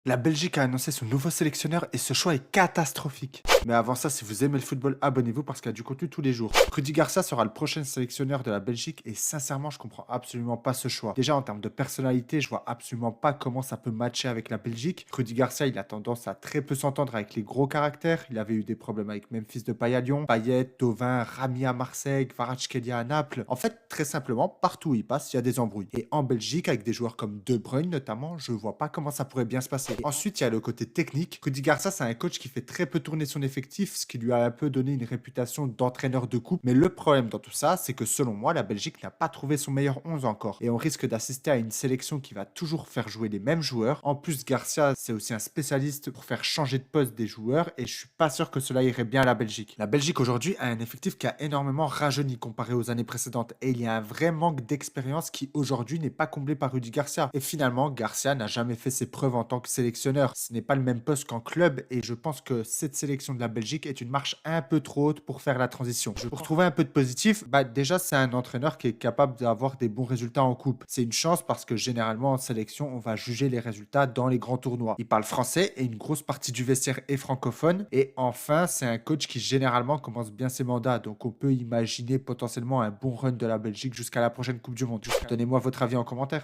La Belgique a annoncé son nouveau sélectionneur et ce choix est catastrophique. Mais avant ça, si vous aimez le football, abonnez-vous parce qu'il y a du contenu tous les jours. Rudi Garcia sera le prochain sélectionneur de la Belgique et sincèrement, je comprends absolument pas ce choix. Déjà, en termes de personnalité, je vois absolument pas comment ça peut matcher avec la Belgique. Rudi Garcia, il a tendance à très peu s'entendre avec les gros caractères. Il avait eu des problèmes avec Memphis Depay à Lyon, Payet, Thauvin, Rami à Marseille, Kvaratskhelia à Naples. En fait, très simplement, partout où il passe, il y a des embrouilles. Et en Belgique, avec des joueurs comme De Bruyne notamment, je vois pas comment ça pourrait bien se passer. Ensuite, il y a le côté technique. Rudi Garcia, c'est un coach qui fait très peu tourner son effectif, ce qui lui a un peu donné une réputation d'entraîneur de coupe. Mais le problème dans tout ça, c'est que selon moi, la Belgique n'a pas trouvé son meilleur 11 encore. Et on risque d'assister à une sélection qui va toujours faire jouer les mêmes joueurs. En plus, Garcia, c'est aussi un spécialiste pour faire changer de poste des joueurs et je suis pas sûr que cela irait bien à la Belgique. La Belgique aujourd'hui a un effectif qui a énormément rajeuni comparé aux années précédentes et il y a un vrai manque d'expérience qui aujourd'hui n'est pas comblé par Rudi Garcia. Et finalement, Garcia n'a jamais fait ses preuves en tant que sélectionneur. Ce n'est pas le même poste qu'en club et je pense que cette sélection de la Belgique est une marche un peu trop haute pour faire la transition. Pour trouver un peu de positif, déjà c'est un entraîneur qui est capable d'avoir des bons résultats en coupe. C'est une chance parce que généralement en sélection, on va juger les résultats dans les grands tournois. Il parle français et une grosse partie du vestiaire est francophone. Et enfin, c'est un coach qui généralement commence bien ses mandats. Donc on peut imaginer potentiellement un bon run de la Belgique jusqu'à la prochaine Coupe du Monde. Donnez-moi votre avis en commentaire.